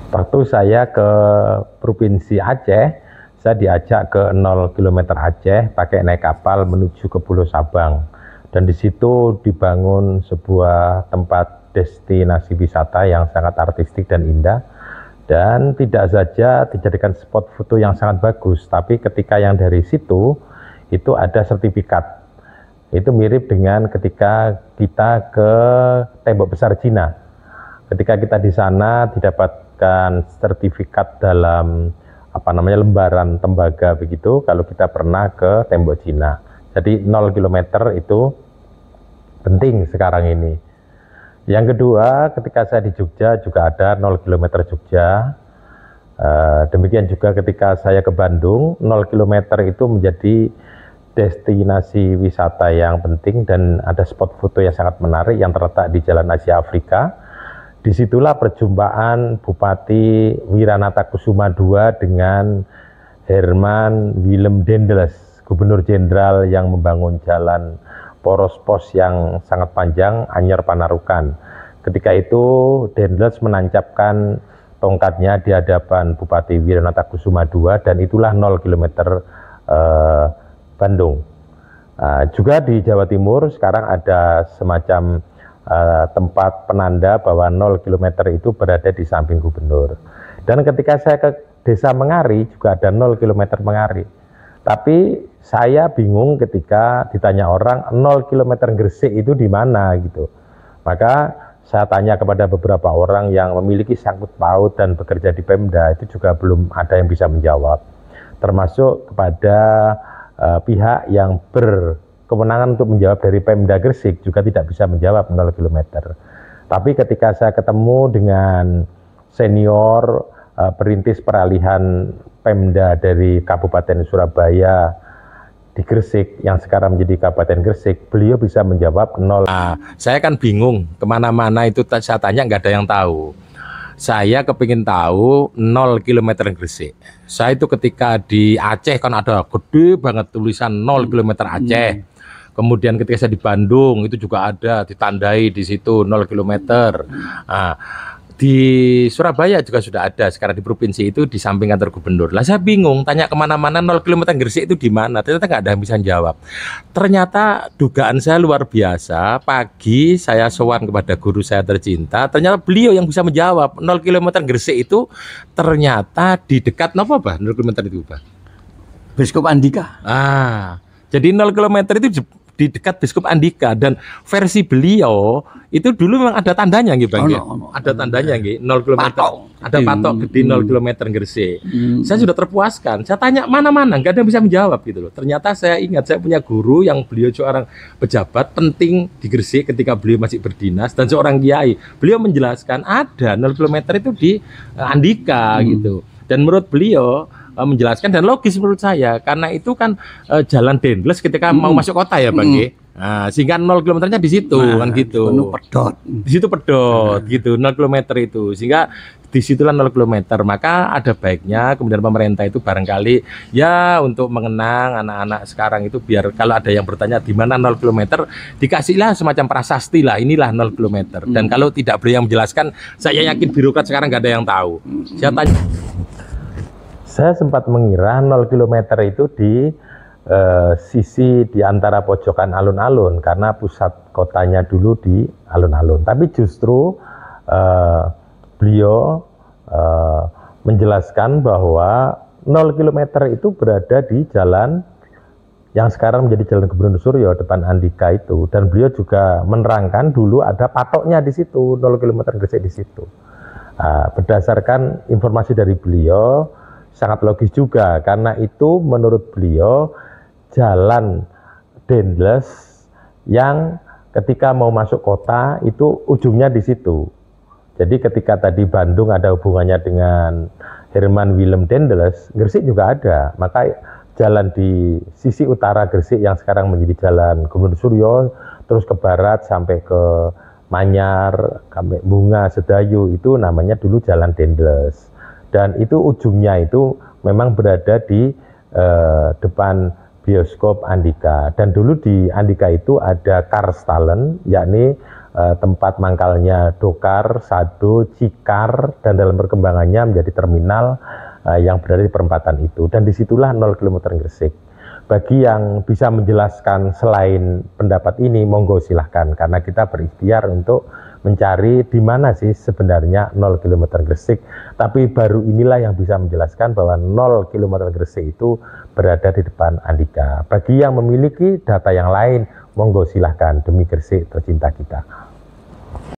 Waktu saya ke Provinsi Aceh, saya diajak ke 0 km Aceh pakai naik kapal menuju ke Pulau Sabang. Dan di situ dibangun sebuah tempat destinasi wisata yang sangat artistik dan indah. Dan tidak saja dijadikan spot foto yang sangat bagus, tapi ketika yang dari situ, itu ada sertifikat. Itu mirip dengan ketika kita ke Tembok Besar Cina. Ketika kita di sana didapatkan sertifikat dalam lembaran tembaga begitu kalau kita pernah ke Tembok Cina. Jadi 0 km itu penting sekarang ini. Yang kedua, ketika saya di Jogja juga ada 0 km Jogja. Demikian juga ketika saya ke Bandung, 0 km itu menjadi destinasi wisata yang penting dan ada spot foto yang sangat menarik yang terletak di Jalan Asia Afrika. Disitulah perjumpaan Bupati Wiranata Kusuma II dengan Herman Willem Dendels, Gubernur Jenderal yang membangun jalan poros pos yang sangat panjang, Anyer Panarukan. Ketika itu Dendels menancapkan tongkatnya di hadapan Bupati Wiranata Kusuma II dan itulah 0 km Bandung. Juga di Jawa Timur sekarang ada semacam tempat penanda bahwa 0 km itu berada di samping gubernur. Dan ketika saya ke Desa Mengari juga ada 0 km Mengari. Tapi saya bingung ketika ditanya orang 0 km Gresik itu di mana gitu. Maka saya tanya kepada beberapa orang yang memiliki sangkut paut dan bekerja di Pemda, itu juga belum ada yang bisa menjawab. Termasuk kepada pihak yang berkewenangan untuk menjawab dari Pemda Gresik juga tidak bisa menjawab 0 km. Tapi ketika saya ketemu dengan senior perintis peralihan Pemda dari Kabupaten Surabaya di Gresik yang sekarang menjadi Kabupaten Gresik, beliau bisa menjawab 0. Saya kan bingung kemana-mana itu saya tanya nggak ada yang tahu. Saya kepingin tahu 0 km Gresik. Saya itu ketika di Aceh kan ada gede banget tulisan 0 km Aceh. Kemudian ketika saya di Bandung itu juga ada ditandai di situ 0 km. Nah, di Surabaya juga sudah ada sekarang di provinsi itu di samping kantor gubernur. Lah saya bingung tanya kemana-mana 0 km Gresik itu di mana? Ternyata nggak ada yang bisa jawab. Ternyata dugaan saya luar biasa. Pagi saya sowan kepada guru saya tercinta. Ternyata beliau yang bisa menjawab 0 km Gresik itu ternyata di dekat apa 0 km itu Pak? Biskup Andika. Jadi 0 km itu di dekat Biskup Andika dan versi beliau itu dulu memang ada tandanya gitu Bang. Ada tandanya gitu 0 km. Ada patok gede 0 km Gresik. Saya sudah terpuaskan. Saya tanya mana-mana nggak ada yang bisa menjawab gitu loh. Ternyata saya ingat saya punya guru yang beliau seorang pejabat penting di Gresik ketika beliau masih berdinas dan seorang kiai. Beliau menjelaskan ada 0 km itu di Andika gitu. Dan menurut beliau menjelaskan dan logis menurut saya karena itu kan jalan Dendels ketika mau masuk kota ya Bang. Nah, sehingga 0 kilometernya di situ kan gitu. Pedot. Di situ pedot gitu 0 km itu. Sehingga disitulah 0 km. Maka ada baiknya kemudian pemerintah itu barangkali ya untuk mengenang anak-anak sekarang itu biar kalau ada yang bertanya di mana 0 km dikasihlah semacam prasasti lah inilah 0 km. Dan kalau tidak beliau yang menjelaskan saya yakin birokrat sekarang nggak ada yang tahu. Saya tanya. Saya sempat mengira 0 km itu di sisi di antara pojokan alun-alun karena pusat kotanya dulu di alun-alun. Tapi justru beliau menjelaskan bahwa 0 km itu berada di jalan yang sekarang menjadi Jalan Gubernur Suryo depan Andika itu. Dan beliau juga menerangkan dulu ada patoknya di situ 0 km Gresik di situ. Berdasarkan informasi dari beliau sangat logis juga karena itu menurut beliau jalan Dendels yang ketika mau masuk kota itu ujungnya di situ. Jadi ketika tadi Bandung ada hubungannya dengan Herman Willem Dendels, Gresik juga ada. Maka jalan di sisi utara Gresik yang sekarang menjadi Jalan Gubernur Suryo terus ke barat sampai ke Manyar, sampai Bunga, Sedayu itu namanya dulu Jalan Dendels. Dan itu ujungnya itu memang berada di depan bioskop Andika. Dan dulu di Andika itu ada Karstalen, yakni tempat mangkalnya Dokar, Sado, Cikar, dan dalam perkembangannya menjadi terminal yang berada di perempatan itu. Dan disitulah 0 km Gresik. Bagi yang bisa menjelaskan selain pendapat ini, monggo silahkan, karena kita berikhtiar untuk mencari di mana sih sebenarnya 0 km Gresik. Tapi baru inilah yang bisa menjelaskan bahwa 0 km Gresik itu berada di depan Andika. Bagi yang memiliki data yang lain, monggo silahkan, demi Gresik tercinta kita.